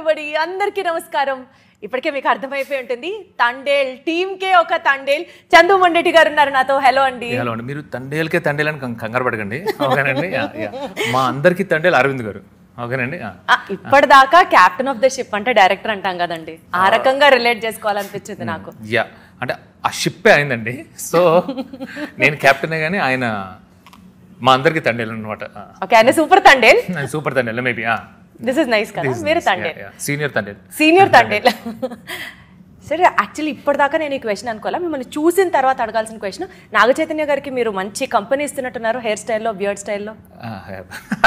Everybody, అందరికీ నమస్కారం. ఇప్పటికే మీకు అర్థమైపోయి ఉంటుంది, తండేల్ టీమ్కే ఒక తండేల్. చందు మొండెటి గారు ఉన్నారు నాతో. హలో అండి. హలో అండి. మీరు తండేల్కే తండేల్ అని కంగారు పడకండి, ఓకేనండి. మా అందరికీ తండేల్ అరవింద్ గారు, ఓకేనండి. ఇప్పటిదాకా క్యాప్టెన్ ఆఫ్ ద షిప్ అంటే డైరెక్టర్ అంటాం కదండి, ఆ రకంగా రిలేట్ చేసుకోవాలనిపించింది నాకు. అంటే ఆ షిప్పే అయిందండి. సో నేను క్యాప్టెనే కానీ ఆయన మా అందరికీ తండేల్ అనమాట. ఓకే, ఆయన super Thandel. Super Thandel maybe. This is nice కదా, మీరు తండేల్, సీనియర్ తండేల్. సీనియర్ తండేల్. సరే, యాక్చువల్లీ ఇప్పటిదాకా నేను ఈ క్వశ్చన్ అనుకోవాలా, మిమ్మల్ని చూసిన తర్వాత అడగాల్సిన క్వశ్చన్. నాగ చైతన్య గారికి మీరు మంచి కంపెనీ ఇస్తున్నట్టున్నారు, హెయిర్ స్టైల్లో, బియర్డ్ స్టైల్లో.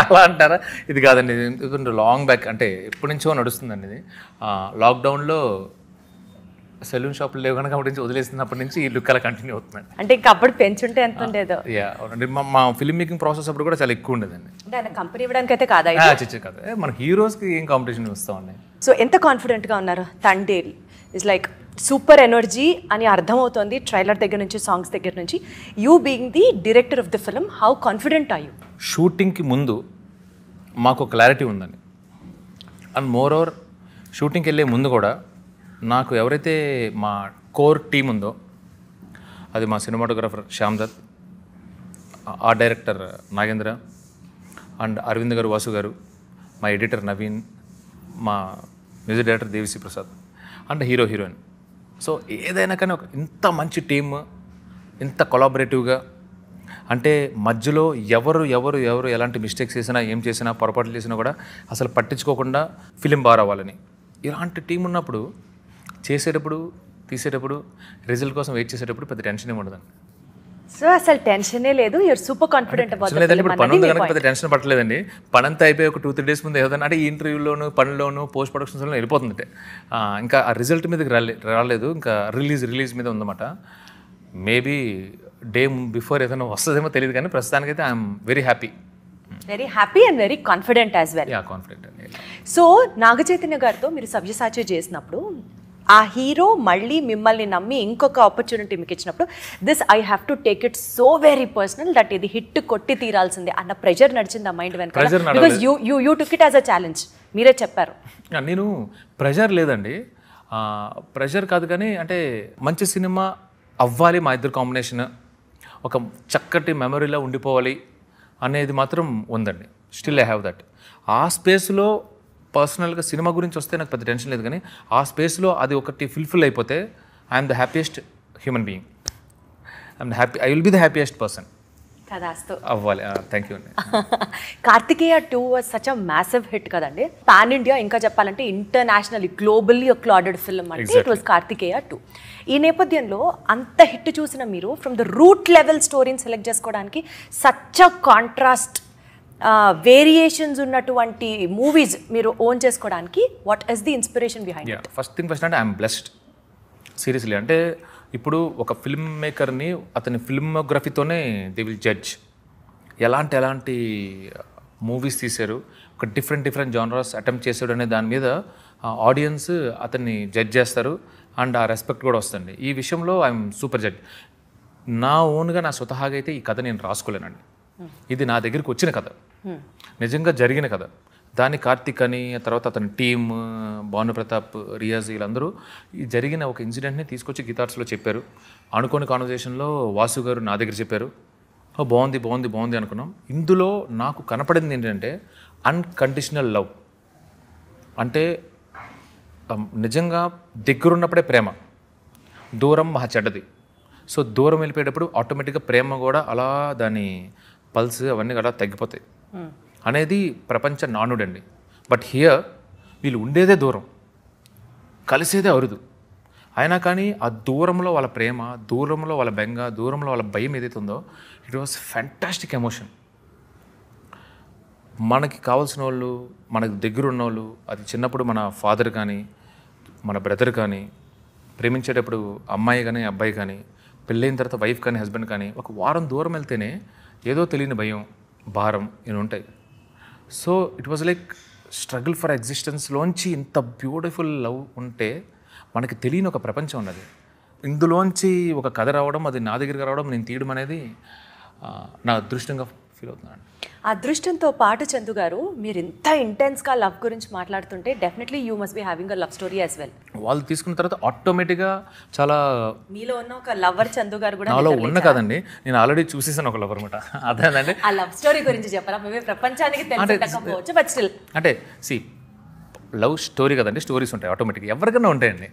అలా అంటారా? ఇది కాదండి, ఇది లాంగ్ బ్యాక్, అంటే ఎప్పటి నుంచో నడుస్తుందండి ఇది. లాక్డౌన్లో సెలూన్ షాపులు లేవు కనుక అప్పటి నుంచి వదిలేస్తున్నప్పటి నుంచి ఈ లుక్ అలా కంటిన్యూ అవుతుందండి. అంటే ఇంకా అప్పుడు పెంచుంటే ఎంత ఉండేదో. అవునండి, మా ఫిల్మ్ మేకింగ్ ప్రాసెస్ అప్పుడు కూడా చాలా ఎక్కువ ఉండేదండి. అంటే ఆయన కంపెనీ ఇవ్వడానికి అయితే కాదా? చిచ్చే కాదు, మన హీరోస్కి ఏం కాంపిటీషన్ వస్తామండి. సో ఎంత కాన్ఫిడెంట్గా ఉన్నారు? Thandel is like super energy అని అర్థమవుతోంది ట్రైలర్ దగ్గర నుంచి, సాంగ్స్ దగ్గర నుంచి. You being the director of the film, how confident are you? షూటింగ్కి ముందు మాకు క్లారిటీ ఉందండి. అండ్ మోర్ ఓవర్ షూటింగ్కి వెళ్ళే ముందు కూడా నాకు ఎవరైతే మా కోర్ టీం ఉందో, అది మా సినిమాటోగ్రాఫర్ శ్యామ్ దత్, ఆ డైరెక్టర్ నాగేంద్ర, అండ్ అరవింద్ గారు, వాసు గారు, మా ఎడిటర్ నవీన్, మా music director Devi Sri Prasad, and heroine. So ఏదైనా కానీ ఒక ఇంత మంచి టీమ్, ఇంత కొలాబరేటివ్గా, అంటే మధ్యలో ఎవరు ఎలాంటి మిస్టేక్స్ చేసినా, ఏం చేసినా, పొరపాట్లు చేసినా కూడా అసలు పట్టించుకోకుండా ఫిలిం బాగా రావాలని, ఇలాంటి టీం ఉన్నప్పుడు చేసేటప్పుడు, తీసేటప్పుడు, రిజల్ట్ కోసం వెయిట్ చేసేటప్పుడు పెద్ద టెన్షన్ ఏమి ఉండదండి. సో అసలు టెన్షనే లేదు, యూఆర్ సూపర్ కాన్ఫిడెంట్ అబౌట్ లేదండి. ఇప్పుడు పని ఉంది కనుక పెద్ద టెన్షన్ పట్టలేదండి. పని అంతా అయిపోయి ఒక 2-3 డేస్ ముందు ఏదైనా అంటే ఈ ఇంటర్వ్యూలోను, పనిలోను, పోస్ట్ ప్రొడక్షన్స్లో వెళ్ళిపోతుంది. ఇంకా ఆ రిజల్ట్ మీదకి రాలేదు, ఇంకా రిలీజ్ మీద ఉందన్నమాట. మేబీ డే బిఫోర్ ఏదైనా వస్తుందేమో తెలియదు, కానీ ప్రస్తుతానికైతే I'm very happy and very confident as well. Confident అండి. సో నాగ చైతన్య గారితో మీరు సవ్యసాచి చేసినప్పుడు, ఆ హీరో మళ్ళీ మిమ్మల్ని నమ్మి ఇంకొక ఆపర్చునిటీ మీకు ఇచ్చినప్పుడు, this I have to take it so very personal, that ఇది హిట్ కొట్టి తీరాల్సిందే అన్న ప్రెషర్ నడిచింది ఆ మైండ్ వెనక? Because you took it as a challenge, మీరే చెప్పారు. నేను ప్రెషర్ లేదండి, ప్రెషర్ కాదు, కానీ అంటే మంచి సినిమా అవ్వాలి, మా ఇద్దరు కాంబినేషన్ ఒక చక్కటి మెమరీలో ఉండిపోవాలి అనేది మాత్రం ఉందండి. Still I have that. ఆ స్పేస్లో పర్సనల్గా సినిమా గురించి వస్తే నాకు పెద్ద టెన్షన్ లేదు, కానీ ఆ స్పేస్లో అది ఒకటి ఫుల్ఫిల్ అయిపోతే I'm the happiest human being. I will be the happiest person అవ్వాలి. థ్యాంక్ యూ అండి. Karthikeya 2 was such a massive hit కదండి, పాన్ ఇండియా, ఇంకా చెప్పాలంటే ఇంటర్నేషనల్లీ, గ్లోబల్లీ అక్లాడెడ్ ఫిల్మ్ అంటే ఇట్ వాజ్ కార్తికేయ 2. ఈ నేపథ్యంలో అంత హిట్ చూసిన మీరు ఫ్రమ్ ద రూట్ లెవెల్ స్టోరీని సెలెక్ట్ చేసుకోవడానికి, సచ్ అ కాంట్రాస్ట్ వేరియేషన్స్ ఉన్నటువంటి మూవీస్ మీరు ఓన్ చేసుకోవడానికి, what is the inspiration behind it? First thing first అంటే ఐఎమ్ బ్లెస్డ్, సీరియస్లీ. అంటే ఇప్పుడు ఒక ఫిల్మ్ మేకర్ని అతని ఫిల్మోగ్రఫీతోనే దే విల్ జడ్జ్. ఎలాంటి మూవీస్ తీశారు, ఒక డిఫరెంట్ జానరాస్ అటెంప్ట్ చేశాడు అనే దాని మీద ఆడియన్స్ అతన్ని జడ్జ్ చేస్తారు, అండ్ ఆ రెస్పెక్ట్ కూడా వస్తుంది. ఈ విషయంలో ఐఎమ్ సూపర్ జడ్జ్. నా ఓన్గా, నా స్వతహాగా అయితే ఈ కథ నేను రాసుకోలేనండి. ఇది నా దగ్గరికి వచ్చిన కథ, నిజంగా జరిగిన కథ. దాన్ని కార్తిక్ అని, తర్వాత అతని టీమ్, భానుప్రతాప్, రియాజ్, వీళ్ళందరూ ఈ జరిగిన ఒక ఇన్సిడెంట్ని తీసుకొచ్చి గిటార్స్లో చెప్పారు. అనుకోని కాన్వర్జేషన్లో వాసు గారు నా దగ్గర చెప్పారు. బాగుంది అనుకున్నాం. ఇందులో నాకు కనపడింది ఏంటంటే అన్కండిషనల్ లవ్. అంటే నిజంగా దగ్గరున్నప్పుడే ప్రేమ, దూరం మహా చెడ్డది. సో దూరం వెళ్ళిపోయేటప్పుడు ఆటోమేటిక్గా ప్రేమ కూడా అలా దాని పల్స్ అవన్నీ అలా తగ్గిపోతాయి అనేది ప్రపంచ నానుడండి. బట్ హియర్ వీళ్ళు ఉండేదే దూరం, కలిసేదే అరుదు. అయినా కానీ ఆ దూరంలో వాళ్ళ ప్రేమ, దూరంలో వాళ్ళ బెంగ, దూరంలో వాళ్ళ భయం ఏదైతే ఉందో, ఇట్ వాస్ ఫ్యాంటాస్టిక్ ఎమోషన్. మనకి కావాల్సిన వాళ్ళు, మనకు దగ్గర ఉన్నవాళ్ళు, అది చిన్నప్పుడు మన ఫాదర్ కానీ, మన బ్రదర్ కానీ, ప్రేమించేటప్పుడు అమ్మాయి కానీ, అబ్బాయి కానీ, పెళ్ళైన తర్వాత వైఫ్ కానీ, హస్బెండ్ కానీ, ఒక వారం దూరం వెళ్తేనే ఏదో తెలియని భయం, భారం ఇవి ఉంటాయి. So it was like struggle for ఎగ్జిస్టెన్స్లోంచి ఇంత బ్యూటిఫుల్ లవ్ ఉంటే మనకి తెలియని ఒక ప్రపంచం ఉన్నది. ఇందులోంచి ఒక కథ రావడం, అది నా దగ్గరికి రావడం, నేను తీయడం అనేది నా అదృష్టంగా ఫీల్ అవుతున్నాను. అదృష్టంతో పాటు చందు గారు మీరు ఇంత ఇంటెన్స్గా లవ్ గురించి మాట్లాడుతుంటే definitely you must be having a love story as well. వాళ్ళు తీసుకున్న తర్వాత ఆటోమేటిక్గా చాలా మీలో ఉన్న ఒక లవర్ చందు గారు కూడా నాలో ఉన్న కదండి, నేను ఆల్రెడీ చూసేసాను ఒక లవర్ అనమాట. అదేనండి, ఆ లవ్ స్టోరీ గురించి చెప్పరా? మేమే ప్రపంచానికి తెలియకపోవచ్చు బట్ స్టిల్ అంటే సి లవ్ స్టోరీ కదండి, స్టోరీస్ ఉంటాయి ఆటోమేటిక్గా, ఎవరికైనా ఉంటాయండి.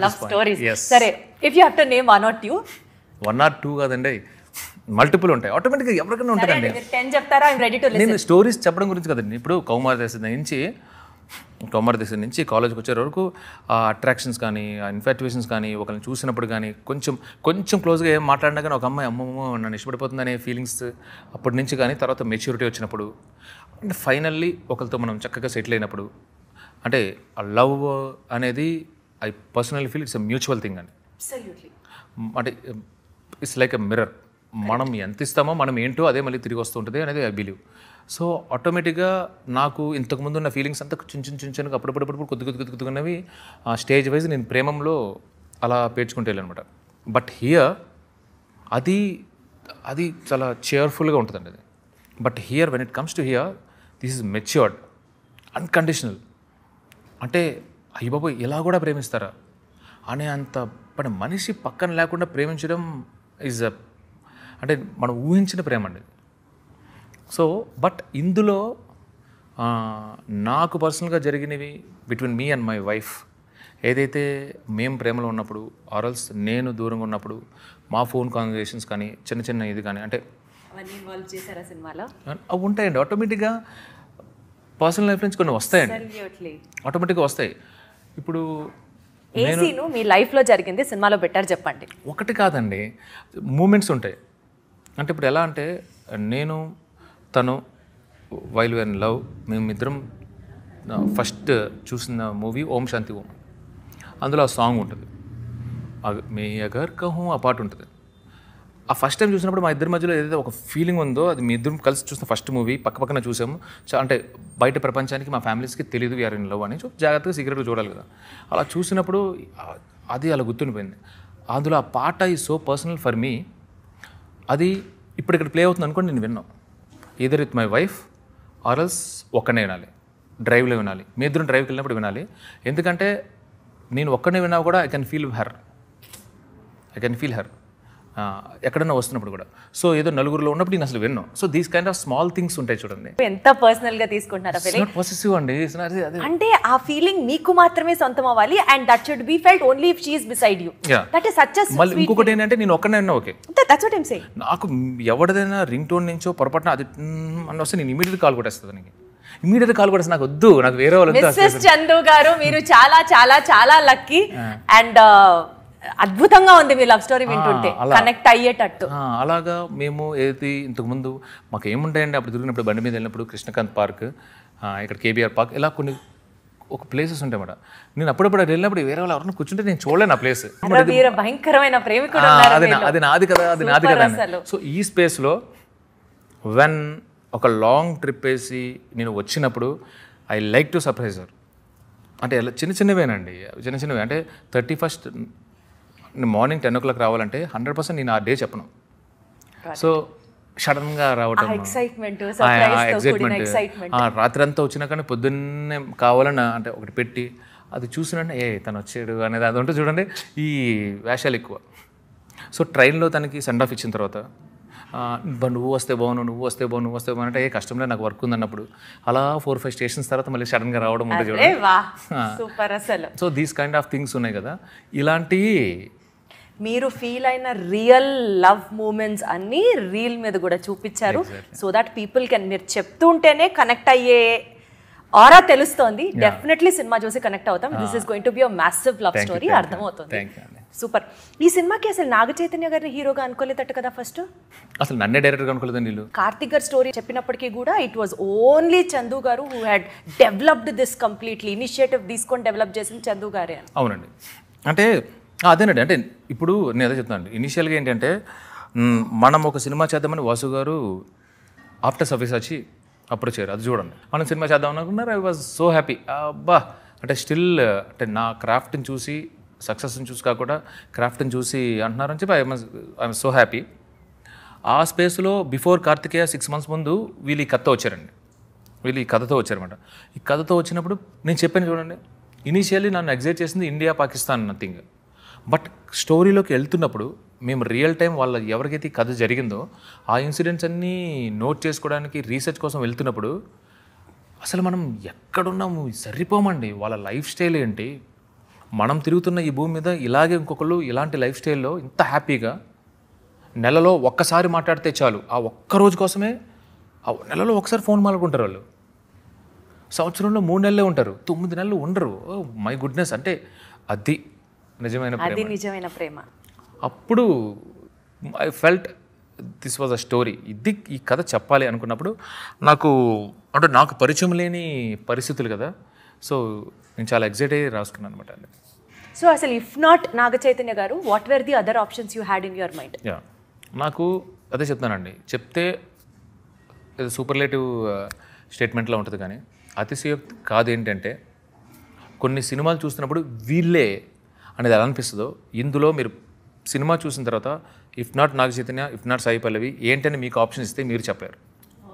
Love stories. సరే, if you have to name 1 or 2. 1 or 2 కాదండి, మల్టిపుల్ ఉంటాయి ఆటోమేటిక్గా, ఎవరికైనా ఉంటాయండి. 10 చెప్తారా? I'm ready to listen. నేను స్టోరీస్ చెప్పడం గురించి కదండి. ఇప్పుడు కౌమార దశ నుంచి కాలేజ్కి వచ్చే వరకు ఆ అట్రాక్షన్స్ కానీ, ఆ ఇన్ఫాక్చుయేషన్స్ కానీ, ఒకరిని చూసినప్పుడు కానీ కొంచెం క్లోజ్గా ఏం మాట్లాడినా కానీ ఒక అమ్మాయి అమ్మమ్మ నన్ను ఇష్టపడిపోతుందనే ఫీలింగ్స్ అప్పటి నుంచి కానీ, తర్వాత మెచ్యూరిటీ వచ్చినప్పుడు అంటే ఫైనల్లీ ఒకరితో మనం చక్కగా సెటిల్ అయినప్పుడు, అంటే ఆ లవ్ అనేది I personally feel it's a mutual thing అండి. అంటే ఇట్స్ లైక్ ఎ మిర్రర్. మనం ఎంత ఇస్తామో మనం ఏంటో అదే మళ్ళీ తిరిగి వస్తూ ఉంటుంది అనేది ఐ బిలీవ్. సో ఆటోమేటిక్గా నాకు ఇంతకుముందు ఉన్న ఫీలింగ్స్ అంతా చిన్నగా అప్పుడప్పుడు కొద్దిగా స్టేజ్ వైజ్ నేను ప్రేమంలో అలా పేర్చుకుంటూ వెళ్ళాను అనమాట. బట్ హియర్ అది చాలా చేర్ఫుల్గా ఉంటుందండి అది. But here when it comes to hear this is matured, unconditional. అంటే అయ్య బాబోయ్ ఇలా కూడా ప్రేమిస్తారా అనే అంత మనిషి పక్కన లేకుండా ప్రేమించడం ఈజ్ అంటే మనం ఊహించిన ప్రేమ అండి. సో బట్ ఇందులో నాకు పర్సనల్గా జరిగినవి between me and my wife, ఏదైతే మేము ప్రేమలో ఉన్నప్పుడు ఆర్ఎల్స్ నేను దూరంగా ఉన్నప్పుడు మా ఫోన్ కాన్వర్జేషన్స్ కానీ చిన్న ఇది కానీ అంటే అవి ఉంటాయండి. ఆటోమేటిక్గా పర్సనల్ లైఫ్ నుంచి కొన్ని వస్తాయండి, ఆటోమేటిక్గా వస్తాయి. ఇప్పుడు ఏ సీను మీ లైఫ్లో జరిగింది సినిమాలో బెటర్ చెప్పండి. ఒకటి కాదండి, మూమెంట్స్ ఉంటాయి. అంటే ఇప్పుడు ఎలా అంటే నేను తను వైల్ వెన్ లవ్, మేమిద్దరం ఫస్ట్ చూసిన మూవీ ఓం శాంతి ఓం. అందులో ఆ సాంగ్ ఉంటుంది, మే అగర్ కహూ ఆ పాట ఉంటుంది. ఆ ఫస్ట్ టైం చూసినప్పుడు మా ఇద్దరి మధ్యలో ఏదైతే ఒక ఫీలింగ్ ఉందో అది మీ ఇద్దరం కలిసి చూసిన ఫస్ట్ మూవీ, పక్కన చూసాము. అంటే బయట ప్రపంచానికి మా ఫ్యామిలీస్కి తెలియదు వీఆర్ ఇన్ లవ్ అని, జాగ్రత్తగా సీక్రెట్గా చూడాలి కదా. అలా చూసినప్పుడు అది అలా గుర్తుండిపోయింది. అందులో ఆ పాట ఈ సో పర్సనల్ ఫర్ మీ. అది ఇప్పుడు ఇక్కడ ప్లే అవుతుంది అనుకోండి, నేను విన్నాను ఈదర్ విత్ మై వైఫ్ ఆర్ఎల్స్ ఒక్కనే వినాలి, డ్రైవ్లో వినాలి. మీ ఇద్దరం డ్రైవ్కి వెళ్ళినప్పుడు వినాలి. ఎందుకంటే నేను ఒక్కనే విన్నా కూడా ఐ కెన్ ఫీల్ హర్ ఎక్కడన్నా వస్తున్నప్పుడు కూడా. సో ఏదో నలుగురిలో ఉన్నప్పుడు నేను అసలు విన్నాను. So these kind of small things ఉంటాయి చూడండి. ఎంత పర్సనల్గా తీసుకుంటారా? పాజిటివ్ అండి. అంటే ఆ ఫీలింగ్ మీకు మాత్రమే సొంతం అవ్వాలి and that should be felt only if she is beside you. That is such a మళ్ళీ ఇంకొకటి ఏంటంటే నేను ఒక్కనే విన్నా okay, that's what I am saying. నాకు ఎవరిదైనా రింగ్ టోన్ నుంచో పొరపాటున అది అని వస్తే నేను ఇమీడియట్ కాల్ కొట్టేస్తాను. దానికి ఇమీడియట్ కాల్ కొట్టేసి నాకు వద్దు, నాకు వేరే వాళ్ళు. మిస్సెస్ చందు గారు మీరు చాలా చాలా చాలా లక్కీ అండ్ అద్భుతంగా ఉంది మీ లవ్ స్టోరీ వింటుంటే, కనెక్ట్ అయ్యేటట్టు. అలాగా మేము ఏది ఇంతకుముందు మాకు ఏముంటాయండి అప్పుడు తిరిగినప్పుడు బండి మీద వెళ్ళినప్పుడు కృష్ణకాంత్ పార్క్, ఇక్కడ కేబీఆర్ పార్క్, ఇలా కొన్ని ఒక ప్లేసెస్ ఉంటాయి అన్నమాట. నేను అప్పుడప్పుడు వెళ్ళినప్పుడు వేరే వాళ్ళు ఎవరైనా కూర్చుంటే నేను చూడలేను ఆ ప్లేస్. భయంకరమైన ప్రేమికుడు అది నాది కదా. సో ఈ స్పేస్లో వెన్ ఒక లాంగ్ ట్రిప్ వేసి నేను వచ్చినప్పుడు I like to surprise her. అంటే చిన్నవేనండి, చిన్నవే. అంటే 31st మార్నింగ్ 10 o'clock రావాలంటే 100% నేను ఆ డే చెప్పను. సో సడన్గా రావటం, ఎక్సైట్మెంట్, రాత్రి అంతా వచ్చినా కానీ పొద్దున్నే కావాలని అంటే ఒకటి పెట్టి అది చూసినంటే తను వచ్చాడు అనేది అది ఉంటే చూడండి, ఈ వేషాలు ఎక్కువ. సో ట్రైన్లో తనకి సెండ్ ఆఫ్ ఇచ్చిన తర్వాత నువ్వు వస్తే బాగున్నావు అంటే కష్టంలో నాకు వర్క్ ఉందన్నప్పుడు అలా 4-5 స్టేషన్స్ తర్వాత మళ్ళీ సడన్గా రావడం ఉంటుంది చూడండి. So these kind of things ఉన్నాయి కదా. ఇలాంటి మీరు ఫీల్ అయిన రియల్ లవ్ మూమెంట్స్ అన్నీ రీల్ మీద కూడా చూపించారు. సో దట్ పీపుల్ కెన్, మీరు చెప్తుంటేనే కనెక్ట్ అయ్యే ఆరా తెలుస్తోంది. డెఫినెట్లీ సినిమా చూసి కనెక్ట్ అవుతాం. This is going to be a massive love story. అర్థమవుతుంది. సూపర్. ఈ సినిమాకి అసలు నాగ చైతన్య గారిని హీరోగా అనుకోలేదట కదా ఫస్ట్? అసలు నన్నే డైరెక్టర్గా అనుకోలేదండి వీళ్ళు. కార్తిక్ గారి స్టోరీ చెప్పినప్పటికీ కూడా ఇట్ వాజ్ ఓన్లీ చందు గారు who had developed this completely. Initiative తీసుకొని డెవలప్ చేసింది చందు గారే. అవునండి. అంటే అదేనండి. అంటే ఇప్పుడు నేను అదే చెప్తాను. ఇనిషియల్గా ఏంటంటే మనం ఒక సినిమా చేద్దామని వాసు గారు ఆఫ్టర్ సవ్యసాచి అప్పుడు చేయరు, అది చూడండి. మనం సినిమా చేద్దాం అనుకున్నారు. I was so happy. అబ్బా అంటే స్టిల్ అంటే నా క్రాఫ్ట్ని చూసి, సక్సెస్ని చూసి కాకుండా క్రాఫ్ట్ని చూసి అంటున్నారని చెప్పి ఐఎమ్ సో హ్యాపీ. ఆ స్పేస్లో బిఫోర్ కార్తికేయ 6 months ముందు వీళ్ళు ఈ కథతో వచ్చారండి. వీళ్ళు ఈ కథతో వచ్చారన్నమాట. ఈ కథతో వచ్చినప్పుడు నేను చెప్పాను చూడండి, ఇనీషియల్లీ నన్ను ఎగ్జైట్ చేసింది ఇండియా పాకిస్తాన్ నథింగ్. బట్ స్టోరీలోకి వెళ్తున్నప్పుడు మేము రియల్ టైం వాళ్ళ ఎవరికైతే ఈ కథ జరిగిందో ఆ ఇన్సిడెంట్స్ అన్నీ నోట్ చేసుకోవడానికి రీసెర్చ్ కోసం వెళ్తున్నప్పుడు అసలు మనం ఎక్కడున్నాము సరిపోమండి. వాళ్ళ లైఫ్ స్టైల్ ఏంటి, మనం తిరుగుతున్న ఈ భూమి మీద ఇలాగే ఇంకొకళ్ళు ఇలాంటి లైఫ్ స్టైల్లో ఇంత హ్యాపీగా నెలలో ఒక్కసారి మాట్లాడితే చాలు, ఆ ఒక్క రోజు కోసమే ఆ నెలలో ఒకసారి ఫోన్ మాట్లాడుకుంటారు వాళ్ళు. సంవత్సరంలో 3 నెలలే ఉంటారు, 9 నెలలు ఉండరు. మై గుడ్నెస్, అంటే అది నిజమైన అది నిజమైన ప్రేమ. అప్పుడు I felt this was a story. ఇది ఈ కథ చెప్పాలి అనుకున్నప్పుడు నాకు పరిచయం లేని పరిస్థితులు కదా, సో నేను చాలా ఎగ్జైట్ అయ్యి రాసుకున్నాను అనమాట. సో అసలు ఇఫ్ నాట్ నాగ చైతన్య గారు, what where the other options you had in your mind? Yeah, నాకు అదే చెప్తానండి, చెప్తే సూపర్లేటివ్ స్టేట్మెంట్లో ఉంటుంది కానీ అతిశయోక్తి కాదు. ఏంటంటే కొన్ని సినిమాలు చూస్తున్నప్పుడు వీళ్ళే అనేది ఎలా అనిపిస్తుందో, ఇందులో మీరు సినిమా చూసిన తర్వాత if not Naga Chaitanya, if not Sai Pallavi ఏంటని మీకు ఆప్షన్ ఇస్తే మీరు చెప్పారు.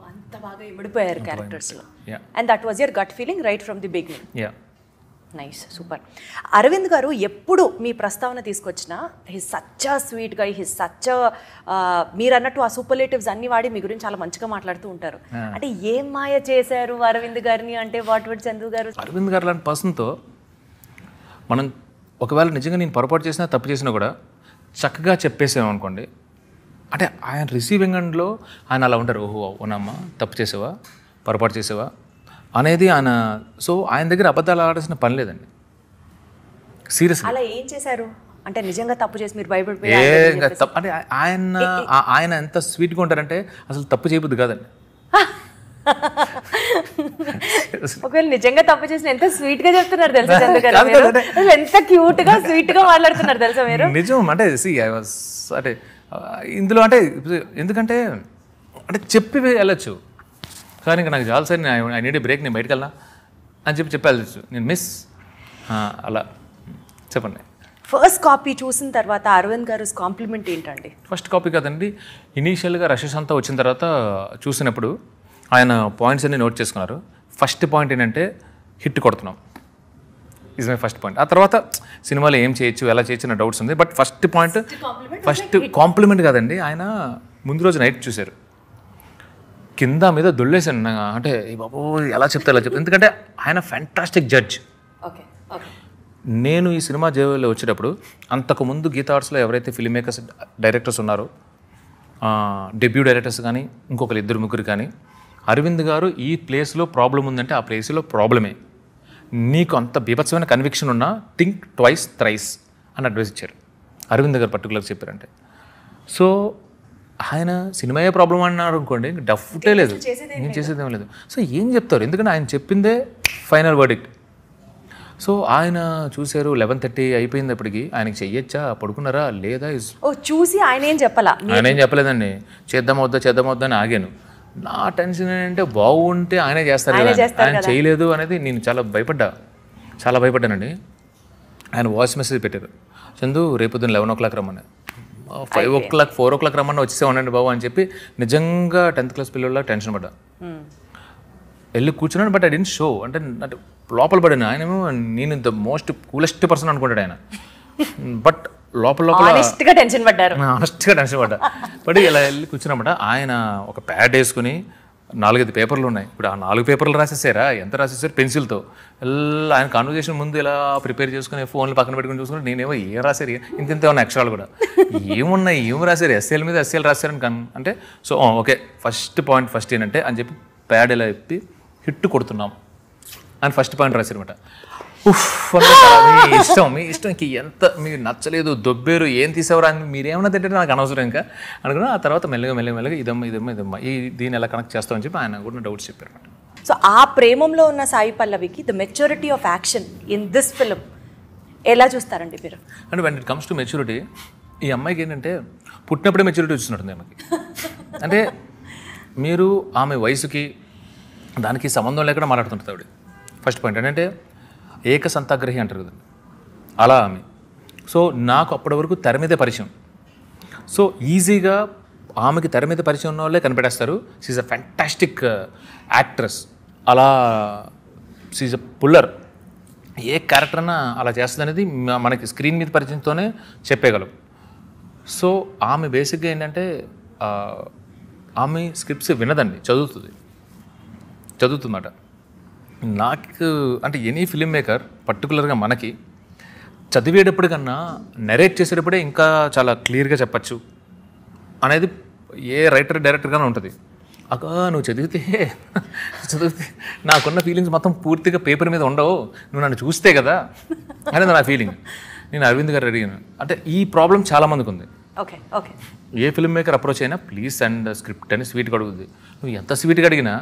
అంత బాగా ఇమిడిపోయారు క్యారెక్టర్స్లో. And that was your gut feeling right from the beginning. Yeah, nice, super. Aravind garu ఎప్పుడు మీ ప్రస్తావన తీసుకొచ్చినా హిస్ సచ్ స్వీట్ గా, హిస్ సచ్, మీరు అన్నట్టు ఆ సూపర్లేటివ్స్ అన్ని వాడి మీ గురించి చాలా మంచిగా మాట్లాడుతూ ఉంటారు. అంటే ఏం మాయ చేశారు అరవింద్ గారిని, అంటే వాట్ వుడ్ చందు గారు? అరవింద్ గారు లాంటి పర్సన్తో మనం ఒకవేళ నిజంగా నేను పొరపాటు చేసినా తప్పు చేసినా కూడా చక్కగా చెప్పేసామనుకోండి, అంటే ఆయన రిసీవింగ్ ఎండ్లో ఆయన అలా ఉంటారు. ఓహో అవునమ్మా, తప్పు చేసావా, పొరపాటు చేసావా అనేది ఆయన. సో ఆయన దగ్గర అబద్ధాలు ఆడాల్సిన పని లేదండి, సీరియస్లీ. అలా ఏం చేశారు అంటే నిజంగా తప్పు చేసి మీరు భయపడిపోయారు? అంటే ఆయన ఎంత స్వీట్గా ఉంటారంటే అసలు తప్పు చేయబుద్ది కాదండి. ఒకవేళ నిజంగా తప్పు చేసిన ఎంత స్వీట్ గా చెప్తున్నారు తెలుసా చందు గారు, ఎంత క్యూట్ గా స్వీట్ గా మాట్లాడుతున్నారు తెలుసా మీరు. నిజం అంటే అంటే ఇందులో అంటే ఎందుకంటే అంటే చెప్పి వెళ్ళచ్చు, సార్ ఇంకా నాకు చాలు సార్, ఐ నీడ్ బ్రేక్, నేను బయటకు వెళ్ళా అని చెప్పి వెళ్ళచ్చు, నేను మిస్ అలా చెప్పండి. ఫస్ట్ కాపీ చూసిన తర్వాత అరవింద్ గారు కాంప్లిమెంట్ ఏంటండి? ఫస్ట్ కాపీ కదండి, ఇనీషియల్గా రషెస్ అంతా వచ్చిన తర్వాత చూసినప్పుడు ఆయన పాయింట్స్ అన్ని నోట్ చేసుకున్నారు. ఫస్ట్ పాయింట్ ఏంటంటే హిట్ కొడుతున్నాం, ఈజ్ మై ఫస్ట్ పాయింట్. ఆ తర్వాత సినిమాలో ఏం చేయొచ్చు, ఎలా చేయొచ్చు నా డౌట్స్ ఉంది. But first point, first complement కాదండి, ఆయన ముందు రోజు నైట్ చూశారు, కింద మీద దొల్లేసాను. అంటే బాబు ఎలా చెప్తే ఎలా చెప్తా, ఎందుకంటే ఆయన ఫ్యాంటాస్టిక్ జడ్జ్. నేను ఈ సినిమా జైల్లో వచ్చేటప్పుడు అంతకుముందు గీతా ఆర్ట్స్లో ఎవరైతే ఫిల్మ్ మేకర్స్, డైరెక్టర్స్ ఉన్నారో, డెబ్యూ డైరెక్టర్స్ కానీ ఇంకొకరు 2-3 కానీ, అరవింద్ గారు ఈ ప్లేస్లో ప్రాబ్లం ఉందంటే ఆ ప్లేస్లో ప్రాబ్లమే, నీకు అంత బీభత్సమైన కన్విక్షన్ ఉన్నా థింక్ ట్వైస్ థ్రైస్ అని అడ్వైస్ ఇచ్చారు. అరవింద్ గారు పర్టికులర్గా చెప్పారంటే. సో ఆయన సినిమాయే ప్రాబ్లం అన్నారు అనుకోండి, డఫ్టే లేదు, నేను చేసేదేం లేదు. సో ఏం చెప్తారు, ఎందుకంటే ఆయన చెప్పిందే ఫైనల్ వర్డిక్ట్. సో ఆయన చూశారు, 11:30 అయిపోయింది, అప్పటికి ఆయనకి చెయ్యొచ్చా, పడుకున్నారా లేదా, చూసి ఆయన ఏం చెప్పాలా, ఆయన ఏం చెప్పలేదండి, చేద్దాం వద్దా అని ఆగాను. నా టెన్షన్ ఏంటంటే బాగుంటే ఆయనే చేస్తారు కదా, ఆయన చేయలేదు అనేది నేను చాలా భయపడ్డానండి. ఆయన వాయిస్ మెసేజ్ పెట్టారు, చందు రేపొద్దున 11 o'clock రమ్మని, 5 o'clock 4 o'clock రమ్మని వచ్చేసేవాడండి బాబు అని చెప్పి నిజంగా 10th class పిల్లల టెన్షన్ పడ్డా. వెళ్ళి కూర్చున్నాను, బట్ ఐ డెంట్ షో, అంటే లోపల పడాను. ఆయనేమో నేను ద మోస్ట్ కూలెస్ట్ పర్సన్ అనుకుంటాడు ఆయన, బట్ లోపల టెన్షన్ పడ్డారు, ఆనెస్ట్గా టెన్షన్ పడ్డా. బట్ ఇలా వెళ్ళి కూర్చున్నమాట. ఆయన ఒక ప్యాడ్ వేసుకుని 4-5 పేపర్లు ఉన్నాయి. ఇప్పుడు ఆ 4 పేపర్లు రాసేసారా, ఎంత రాసేసారు, పెన్సిల్తో. ఆయన కాన్వర్జేషన్ ముందు ఇలా ప్రిపేర్ చేసుకుని ఫోన్లు పక్కన పెట్టుకుని చూసుకుని, నేనేమో ఏం రాశారు, ఇంత ఏమన్నా అక్షరాలు కూడా ఏమున్నాయి, ఏం రాశారు, ఎస్ఏల మీద ఎస్ఏలు రాశారని అంటే. So okay, first point first ఏంటంటే అని చెప్పి ప్యాడ్ ఇలా చెప్పి హిట్ కొడుతున్నాం అని ఫస్ట్ పాయింట్ రాశారనమాట. మీ ఇష్టం ఎంత మీకు నచ్చలేదు, దొబ్బేరు, ఏం తీసేవరా అని మీరేమన్నా తింటే నాకు అనవసరం ఇంకా అనుకున్నా. ఆ తర్వాత మెల్లగా ఇదమ్మా దీన్ని ఎలా కనెక్ట్ చేస్తామని చెప్పి ఆయన కూడా డౌట్స్ చెప్పారు. సో ఆ ప్రేమంలో ఉన్న సాయి పల్లవికి the maturity of action in this film ఎలా చూస్తారండి మీరు? అంటే when it comes to maturity, ఈ అమ్మాయికి ఏంటంటే పుట్టినప్పుడే మెచ్యూరిటీ వచ్చినట్టుంది ఆమెకి. అంటే మీరు ఆమె వయసుకి దానికి సంబంధం లేకుండా మాట్లాడుతుంటుంది ఆవిడ. ఫస్ట్ పాయింట్ ఏంటంటే ఏకసంతాగ్రహి అంటారు కదండి, అలా ఆమె. సో నాకు అప్పటి వరకు తెర మీదే పరిచయం. సో ఈజీగా ఆమెకి తెర మీద పరిచయం ఉన్న వాళ్ళే కనిపెట్టేస్తారు. She's a fantastic actress. అలా షీఈ్ అ పుల్లర్. ఏ క్యారెక్టర్ అన్నా అలా చేస్తుంది అనేది మనకి స్క్రీన్ మీద పరిచయంతోనే చెప్పేయగలం. సో ఆమె బేసిక్గా ఏంటంటే ఆమె స్క్రిప్ట్స్ వినదండి, చదువుతుందన్నమాట. నాకు అంటే ఎనీ ఫిల్మ్ మేకర్ పర్టికులర్గా మనకి చదివేటప్పుడు కన్నా నెరేట్ చేసేటప్పుడే ఇంకా చాలా క్లియర్గా చెప్పచ్చు అనేది ఏ రైటర్ డైరెక్టర్గానే ఉంటుంది. అక్క నువ్వు చదివితే నాకున్న ఫీలింగ్స్ మొత్తం పూర్తిగా పేపర్ మీద ఉండవు, నువ్వు నన్ను చూస్తే కదా అనేది నా ఫీలింగ్. నేను అరవింద్ గారు అడిగాను. అంటే ఈ ప్రాబ్లం చాలామందికి ఉంది. Okay okay, a film maker approach అయినా ప్లీజ్ సెండ్ స్క్రిప్ట్ అని స్వీట్గా అడుగుతుంది. నువ్వు ఎంత స్వీట్గా అడిగినా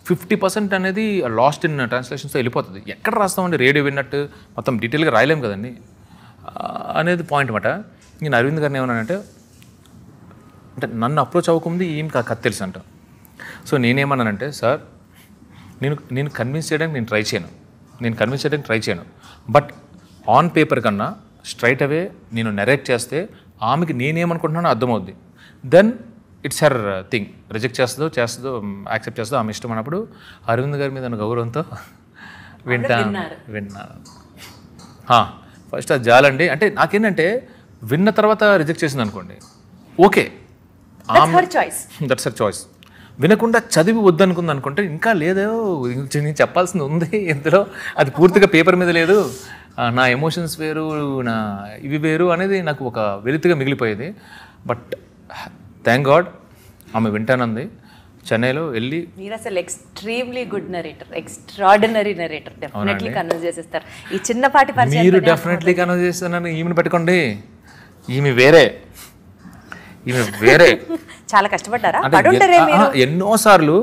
50% అనేది లాస్ట్ ఇన్ ట్రాన్స్లేషన్స్తో వెళ్ళిపోతుంది. ఎక్కడ రాస్తామండి, రేడియో విన్నట్టు మొత్తం డీటెయిల్గా రాయలేము కదండి అనేది పాయింట్ అన్నమాట. నేను అరవింద్ గారిని ఏమన్నానంటే, అంటే నన్ను అప్రోచ్ అవ్వకముందు ఏం కథ తెలుసు అంట. సో నేనేమన్నానంటే, సార్ నేను కన్విన్స్ చేయడానికి నేను కన్విన్స్ చేయడానికి ట్రై చేయను. బట్ ఆన్ పేపర్ కన్నా స్ట్రైట్ అవే నేను నెరేట్ చేస్తే ఆమెకి నేనేమనుకుంటున్నానో అర్థమవుద్ది. Then it's her thing. Reject చేస్తుందో యాక్సెప్ట్ చేస్తుందో ఆమె ఇష్టం అన్నప్పుడు అరవింద్ గారి మీద గౌరవంతో విన్నాను. ఫస్ట్ అది జాలండి. అంటే నాకేంటంటే విన్న తర్వాత రిజెక్ట్ చేసింది అనుకోండి, ఓకే, దట్స్ హర్ చాయిస్. వినకుండా చదివి వద్దనుకుంది అనుకుంటే ఇంకా లేదో నేను చెప్పాల్సింది ఉంది ఇందులో, అది పూర్తిగా పేపర్ మీద లేదు, నా ఎమోషన్స్ వేరు, నా ఇవి వేరు అనేది నాకు ఒక వెలితిగా మిగిలిపోయేది. బట్ థ్యాంక్ గాడ్ ఆమె వింటానంది. చెన్నైలో వెళ్ళి మీరు అసలు extremely good narrator, extraordinary narrator. Definitely converse చేసేస్తారు. ఈ చిన్నపాటి పరిచయం మీరు డెఫినెట్లీ కన్వర్స్ చేస్తానని ఈమెను పెట్టుకోండి. ఈమె వేరే చాలా కష్టపడ్డారా? ఎన్నోసార్లు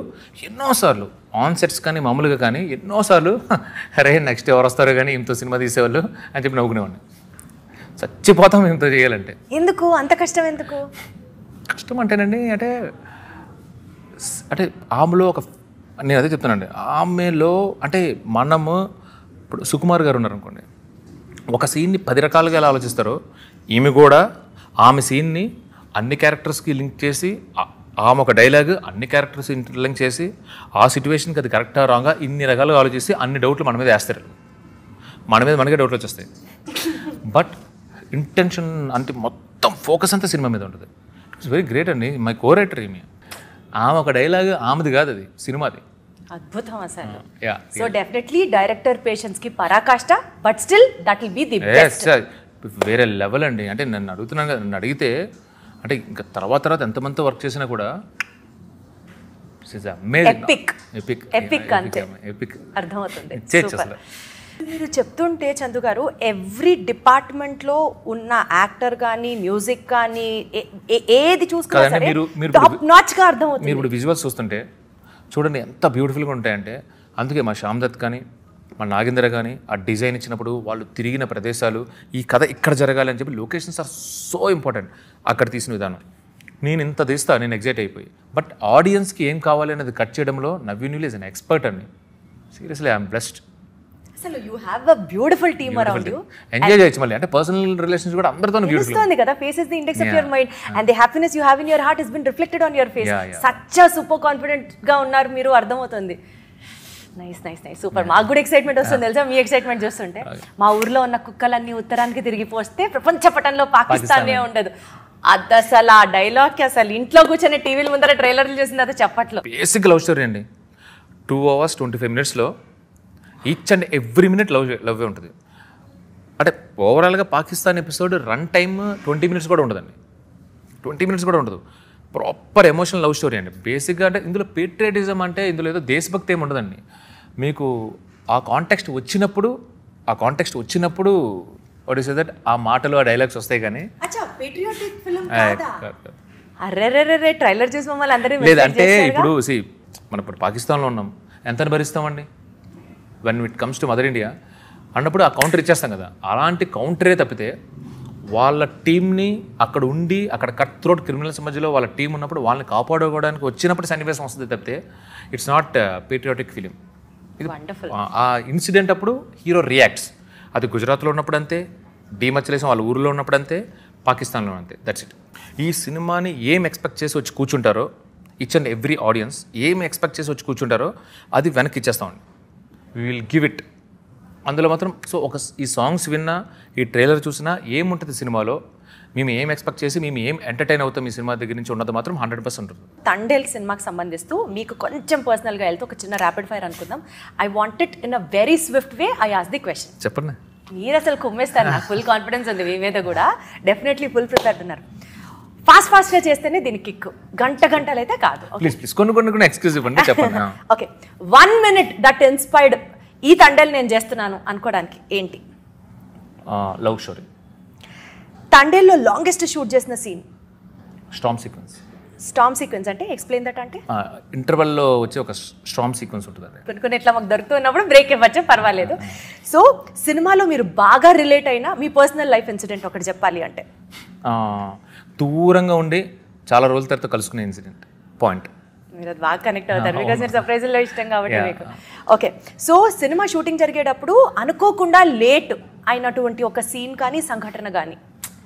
ఆన్ సెట్స్ కానీ మామూలుగా కానీ ఎన్నోసార్లు అరే నెక్స్ట్ ఎవరు వస్తారో కానీ ఇంతో సినిమా తీసేవాళ్ళు అని చెప్పి నవ్వుకునేవాడిని. చచ్చిపోతాం ఇంతో చేయాలంటే. ఎందుకు అంత కష్టం? ఎందుకు కష్టం అంటేనండి, అంటే ఆమెలో నేను అదే చెప్తానండి, ఆమెలో అంటే మనము ఇప్పుడు సుకుమార్ గారు ఉన్నారనుకోండి, ఒక సీన్ని 10 రకాలుగా ఎలా ఆలోచిస్తారో ఈమె కూడా ఆమె సీన్ని అన్ని క్యారెక్టర్స్కి లింక్ చేసి, ఆమె ఒక డైలాగ్ అన్ని క్యారెక్టర్స్ లింక్ చేసి ఆ సిచ్యువేషన్కి అది కరెక్టా రాంగా ఇన్ని రకాలుగా ఆలోచిస్తే అన్ని డౌట్లు మన మీద వేస్తారు. మనకే డౌట్లు వచ్చేస్తాయి. బట్ ఇంటెన్షన్ అంటే మొత్తం ఫోకస్ అంతా సినిమా మీద ఉంటుంది. ఇట్స్ వెరీ గ్రేట్ అండి. మై కో రైటర్ ఈమె. ఆమె ఒక డైలాగ్ ఆమెది కాదు, అది సినిమాది. అద్భుతం అసలు. సో డెఫినెట్లీ డైరెక్టర్ పేషెన్స్ కి పరాకాష్ట, but still that will be the best. వేరే లెవెల్ అండి. అంటే నన్ను అడుగుతున్నాను కదా, నన్ను అడిగితే అంటే ఇంకా తర్వాత ఎంతమందితో వర్క్ చేసినా కూడా అర్థమవుతుంది. మీరు చెప్తుంటే చందు గారు, ఎవ్రీ డిపార్ట్మెంట్లో ఉన్న యాక్టర్ కానీ మ్యూజిక్ కానీ ఏది చూసుకున్నా సరే టాప్ నాచ్ గా అర్థమవుతుంది. మీరు ఇప్పుడు విజువల్స్ చూస్తుంటే చూడండి ఎంత బ్యూటిఫుల్గా ఉంటాయంటే, అందుకే మా శ్యామ్ దత్ కానీ మా నాగేంద్ర కానీ ఆ డిజైన్ ఇచ్చినప్పుడు వాళ్ళు తిరిగిన ప్రదేశాలు, ఈ కథ ఇక్కడ జరగాలి అని చెప్పి లొకేషన్స్ ఆర్ సో ఇంపార్టెంట్. అక్కడ తీసిన విధానం నేను ఇంత తీస్తా, నేను ఎగ్జైట్ అయిపోయి. బట్ ఆడియన్స్కి ఏం కావాలి అనేది కట్ చేయడంలో నవీన్ ఈజ్ అన్ ఎక్స్పర్ట్ అండి. Seriously I'm blessed. అసలు you have a beautiful team around you. Enjoy చేయొచ్చు మళ్ళీ. అంటే పర్సనల్ రిలేషన్స్ కూడా అందరితో బ్యూటిఫుల్ ఉంది కదా. Face is the index of your mind and the happiness you have in your heart has been reflected on your face. Such a super confident గా ఉన్నారు మీరు, అర్థమవుతుంది. Nice nice nice, super. మాకు కూడా ఎక్సైట్మెంట్ వస్తుంది తెలుసా మీ ఎక్సైట్మెంట్ చూస్తుంటే. మా ఊర్లో ఉన్న కుక్కలన్నీ ఉత్తరానికి తిరిగిపోస్తే ప్రపంచ పటంలో పాకిస్తానే ఉండదు. అది అసలు ఆ డైలాగ్కి అసలు ఇంట్లో కూర్చొని టీవీల ముందర ట్రైలర్లు చూసింది అది చెప్పట్లో. బేసిక్ లవ్ స్టోరీ అండి. 2 hours 25 minutes each and every minute love ఉంటుంది. అంటే ఓవరాల్గా Pakistan episode run time 20 minutes కూడా ఉండదండి. 20 minutes కూడా ఉండదు. ప్రాపర్ ఎమోషనల్ లవ్ స్టోరీ అండి బేసిక్గా. అంటే ఇందులో పేట్రియటిజం అంటే ఇందులో ఏదో దేశభక్తి ఏమి ఉండదండి. మీకు ఆ కాంటెక్స్ట్ వచ్చినప్పుడు వాట్ ఈస్ దట్, ఆ మాటలు ఆ డైలాగ్స్ వస్తాయి. కానీ ట్రైలర్ చూసి మమ్మల్ని అందరూ లేదంటే ఇప్పుడు మనం ఇప్పుడు పాకిస్తాన్లో ఉన్నాం, ఎంత భరిస్తామండి when it comes to mother India అన్నప్పుడు ఆ కౌంటర్ ఇచ్చేస్తాం కదా. అలాంటి కౌంటరే తప్పితే వాళ్ళ టీంని అక్కడ ఉండి అక్కడ కట్ త్రోట్ క్రిమినల్స్ మధ్యలో వాళ్ళ టీం ఉన్నప్పుడు వాళ్ళని కాపాడుకోవడానికి వచ్చినప్పుడు సన్నివేశం వస్తుంది తప్పితే ఇట్స్ నాట్ పేట్రియాటిక్ ఫిలిం. ఇది ఆ ఇన్సిడెంట్ అప్పుడు హీరో రియాక్ట్స్. అది గుజరాత్లో ఉన్నప్పుడు అంతే, డీమచ్చలేసం వాళ్ళ ఊరిలో ఉన్నప్పుడు అంతే, పాకిస్తాన్లో అంతే, దట్స్ ఇట్. ఈ సినిమాని ఏం ఎక్స్పెక్ట్ చేసి వచ్చి కూర్చుంటారో ఈచ్ అండ్ ఎవ్రీ ఆడియన్స్ ఏం ఎక్స్పెక్ట్ చేసి వచ్చి కూర్చుంటారో అది వెనక్కి ఇచ్చేస్తామండి. We will give it. అందులో మాత్రం సో ఈ సాంగ్స్ విన్నా, ఈ ట్రైలర్ చూసినా ఏముంటుంది సినిమాలో, మేము ఏం ఎక్స్పెక్ట్ చేసి మేము ఏం ఎంటర్టైన్ అవుతాం ఈ సినిమా దగ్గర నుంచి ఉన్నది మాత్రం 100% ఉంటుంది. తండేల్ సినిమాకి సంబంధిస్తూ మీకు కొంచెం పర్సనల్గా వెళ్తే ఒక చిన్న ర్యాపిడ్ ఫైర్ అనుకుందాం. I want it in a very swift way. I ask the question. చెప్పండి. మీరు అసలు కుమ్మేస్తారు, నాకు ఫుల్ కాన్ఫిడెన్స్ ఉంది మీ మీద కూడా. డెఫినెట్లీ ఫుల్ ప్రిపేర్డ్ ఉన్నారు. ఫాస్ట్గా చేస్తేనే దీనికి కిక్, గంటలు అయితే కాదు. ప్లీజ్ కొన్ని ఎక్స్క్యూజ్ ఇవ్వండి, చెప్పండి. ఓకే, 1 minute దట్ ఇన్స్పైర్డ్ ఈ తండేల్ నేను చేస్తున్నాను అనుకోవడానికి ఏంటి? Love story. తండేల్లో లాంగెస్ట్ షూట్ చేసిన scene? Storm sequence. Storm sequence అంటే ఎక్స్ప్లెయిన్ దట్. అంటే ఇంటర్వెల్లో వచ్చే ఒక స్టార్మ్ సీక్వెన్స్ ఉంటుంది. కొన్ని ఇట్లా మాకు దొరుకుతున్నప్పుడు బ్రేక్ ఇవ్వచ్చు, పర్వాలేదు. సో సినిమాలో మీరు బాగా రిలేట్ అయిన మీ పర్సనల్ లైఫ్ ఇన్సిడెంట్ ఒకటి చెప్పాలి అంటే? దూరంగా ఉండి చాలా రోజుల తర్వాత కలుసుకునే ఇన్సిడెంట్ పాయింట్. మీరు అది బాగా కనెక్ట్ అవుతారు, బికాజ్ మీరు సర్ప్రైజ్లో ఇష్టం కాబట్టి మీకు. ఓకే, సో సినిమా షూటింగ్ జరిగేటప్పుడు అనుకోకుండా లేట్ అయినటువంటి ఒక సీన్ కానీ సంఘటన కానీ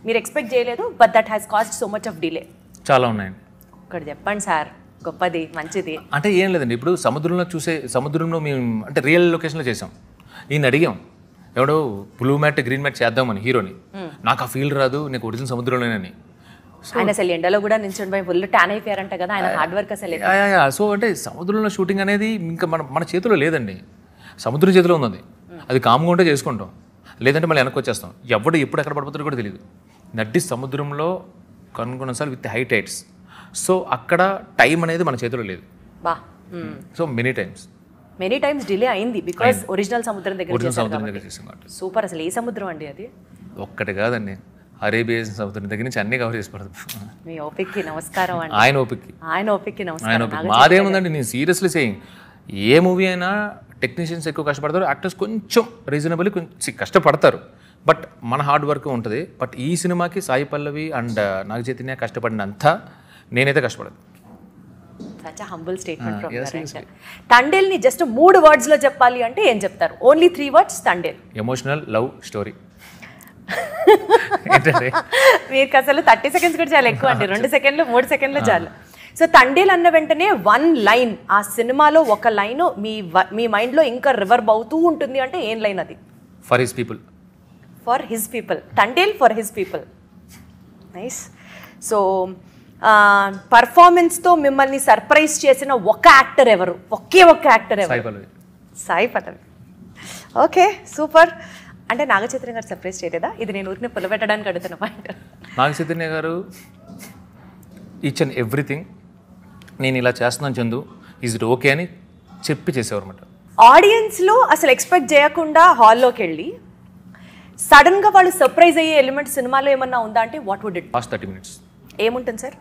మీరు ఎక్స్పెక్ట్ చేయలేదు, but that has cost so much of delay? చాలా ఉన్నాయండి. ఒకటి చెప్పండి సార్, గొప్పది, మంచిది. అంటే ఏం లేదండి, ఇప్పుడు సముద్రంలో మేము అంటే రియల్ లొకేషన్లో చేసాం. ఈయన అడిగాం, ఎవడో బ్లూ మ్యాట్ గ్రీన్ మ్యాట్ చేద్దామని హీరోని. నాకు ఆ ఫీల్ రాదు, నీకు ఒరిజినల్ సముద్రంలోనేనని. ఆయన అసలు ఎండలో కూడా నిల్చొని పోయి ఫుల్ ట్యాన్ అయిపోయారంట కదా, ఆయన హార్డ్ వర్క్ అసలు. సో అంటే సముద్రంలో షూటింగ్ అనేది ఇంకా మన చేతిలో లేదండి, సముద్రం చేతిలో ఉంది. అది కామ్గా ఉంటే చేసుకుంటాం, లేదంటే మళ్ళీ వెనక్కి వచ్చేస్తాం. ఎవడు ఎప్పుడు ఎక్కడ పడిపోతారో కూడా తెలియదు. నడ్డి సముద్రంలో కొన్నిసార్లు విత్ హై టైడ్స్. సో అక్కడ టైం అనేది మన చేతిలో లేదు. బా. సో మెనీ టైమ్స్ డిలే అయింది బికాస్ ఒరిజినల్ సముద్రం దగ్గర చేసాం. సూపర్. అసలు ఏ సముద్రం అండి అది? ఒక్కటి కాదండి, అరేబియన్ సముద్రం దగ్గర నుంచి అన్ని కవర్ చేసి పడుతుంది. మీ ఓపిక్కి నమస్కారం అండి. ఆయన ఓపిక్కి నమస్కారం. మాదేముందండి, నేను సీరియస్లీ సేయింగ్, ఏ మూవీ అయినా టెక్నీషియన్స్ ఎక్కువ కష్టపడతారు, యాక్టర్స్ కొంచెం రీజనబుల్లీ కొంచెం కష్టపడతారు, బట్ మన హార్డ్ వర్క్ ఉంటుంది. బట్ ఈ సినిమాకి సాయి పల్లవి అండ్ నాగ చైతన్య కష్టపడినంత నేనైతే కష్టపడదు. Such a humble statement from your end. తండేల్ని జస్ట్ 3 words లో చెప్పాలి అంటే ఏం చెప్తారు? Only 3 words Thandel. Emotional love story. మీకు అసలు 30 seconds కూడా చాలా ఎక్కువ అండి, 2 seconds 3 seconds చాలు. సో తండేల్ అన్న వెంటనే 1 line, ఆ సినిమాలో ఒక లైన్ మీ మైండ్లో ఇంకా రివర్బ్ అవుతూ ఉంటుంది అంటే ఏం లైన్ అది? For his people. Thandel for his people. Nice. So పర్ఫార్మెన్స్తో మిమ్మల్ని సర్ప్రైజ్ చేసిన ఒక యాక్టర్ ఎవరు? ఒకే ఒక్క యాక్టర్ ఎవరు? సాయి పల్లవి. Okay, super. అంటే నాగ చైతన్య గారు సర్ప్రైజ్ చేయలేదా? ఇది నేను ఊరిని పుల్లబెట్టడానికి అడుగుతున్న పాయింట్. నాగ చైతన్య గారు ఈచ్ అండ్ ఎవ్రీథింగ్ నేను ఇలా చేస్తున్నాను చందు, ఈజ్ ఇట్ ఓకే అని చెప్పి చేసేవారు అనమాట. ఆడియన్స్లో అసలు ఎక్స్పెక్ట్ చేయకుండా హాల్లోకి వెళ్ళి సడన్గా వాళ్ళు సర్ప్రైజ్ అయ్యే ఎలిమెంట్ సినిమాలో ఏమన్నా ఉందా అంటే what would it? Last 30 minutes ఏముంటుంది సార్?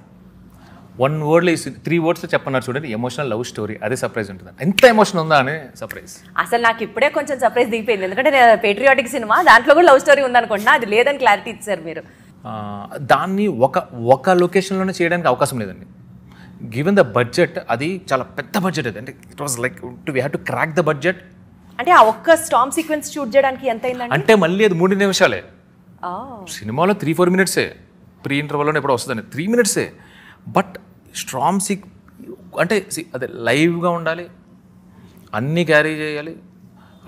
1 word 3 words చెప్పన్నారు చూడండి, ఎమోషనల్ లవ్ స్టోరీ. అదే సర్ప్రైజ్ ఉంటుంది. ఎంత ఎమోషన్ ఉందా అనే సర్ప్రైజ్. అసలు నాకు ఇప్పుడే కొంచెం సర్ప్రైజ్ దిగిపోయింది, ఎందుకంటే నేను పేట్రియాటిక్ సినిమా దాంట్లో కూడా లవ్ స్టోరీ ఉందనుకుంటున్నా, అది లేదని క్లారిటీ ఇచ్చారు మీరు. దాన్ని ఒక లొకేషన్లోనే చేయడానికి అవకాశం లేదండి. గివెన్ ద బడ్జెట్, అది చాలా పెద్ద బడ్జెట్ అది. అంటే it was like we have to crack the budget. అంటే ఆ ఒక్క స్టార్మ్ సీక్వెన్స్ షూట్ చేయడానికి ఎంత అయిందండి? అంటే మళ్ళీ అది 3 నిమిషాలే. సినిమాలో 3-4 minutes ప్రీ ఇంటర్వెల్లోనే ఎప్పుడు వస్తుందండి, 3 minutes. బట్ స్ట్రామ్ అంటే అదే లైవ్గా ఉండాలి, అన్నీ క్యారీ చేయాలి,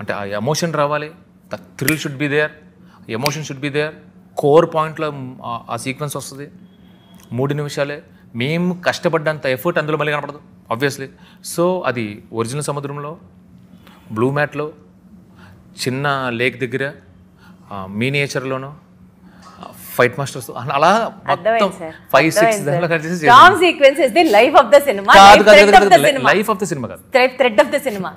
అంటే ఆ ఎమోషన్ రావాలి, the thrill should be there, emotion should be there. Core పాయింట్లో ఆ సీక్వెన్స్ వస్తుంది. 3 నిమిషాలే. మేము కష్టపడ్డంత ఎఫర్ట్ అందులో మళ్ళీ కనపడదు ఆబ్వియస్లీ. సో అది ఒరిజినల్ సముద్రంలో, బ్లూ మ్యాట్లో, చిన్న లేక్ దగ్గర, మినియేచర్లోనో, ఫైట్ మాస్టర్స్, అలా మొత్తం 5-6 దాంట్లో కట్ చేసి storm sequence is the life of the cinema. Life of the cinema కాదు, thread of the cinema,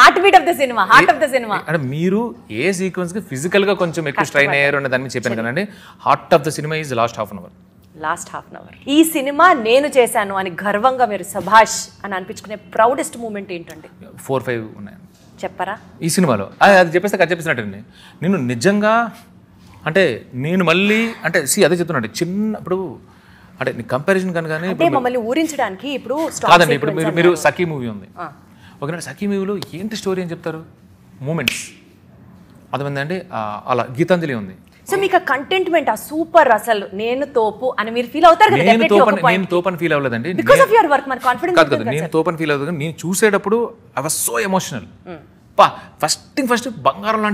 heartbeat of the cinema, heart of the cinema. అంటే మీరు ఏ సీక్వెన్స్ కి ఫిజికల్ గా కొంచెం ఎక్కువ స్ట్రైన్ అయ్యారు అనే దాన్ని చెప్పాను కదండి. Heart of the cinema is last half an hour. ఈ సినిమా నేను చేశాను అని గర్వంగా మీరు సభాష్ అని అనిపించుకునే ప్రౌడెస్ట్ మూమెంట్ ఏంటండి? 4-5 ఉన్నాయి. చెప్పరా ఈ సినిమాలో? అది చెప్పేస్తే కట్ చెప్పేసినట్టండి. నేను నిజంగా అంటే నేను మళ్ళీ అంటే అదే చెప్తున్నాను, చిన్నప్పుడు అంటే కంపారిజన్ కానీ మమ్మల్ని ఊరించడానికి ఇప్పుడు కాదండి. ఇప్పుడు మీరు సఖీ మూవీ ఉంది, ఒకనాడు సఖీ మూవీలో ఏంటి స్టోరీ అని చెప్తారు? మూమెంట్స్ అర్థమైందండి. అలా గీతాంజలి ఉంది, సో మీకు ఆ కంటెంట్మెంట్ ఆ సూపర్ అసలు నేను తోపు అని మీరు ఫీల్ అవుతారు కదా నేను definitely తోపని ఫీల్ అవ్వలేదండి. బికాస్ ఆఫ్ యువర్ వర్క్ మన కాన్ఫిడెన్స్ కాదు కదా, నేను తోపని ఫీల్ అవుతుంది. నేను చూసేటప్పుడు I was so emotional. First బంగారం లాంటి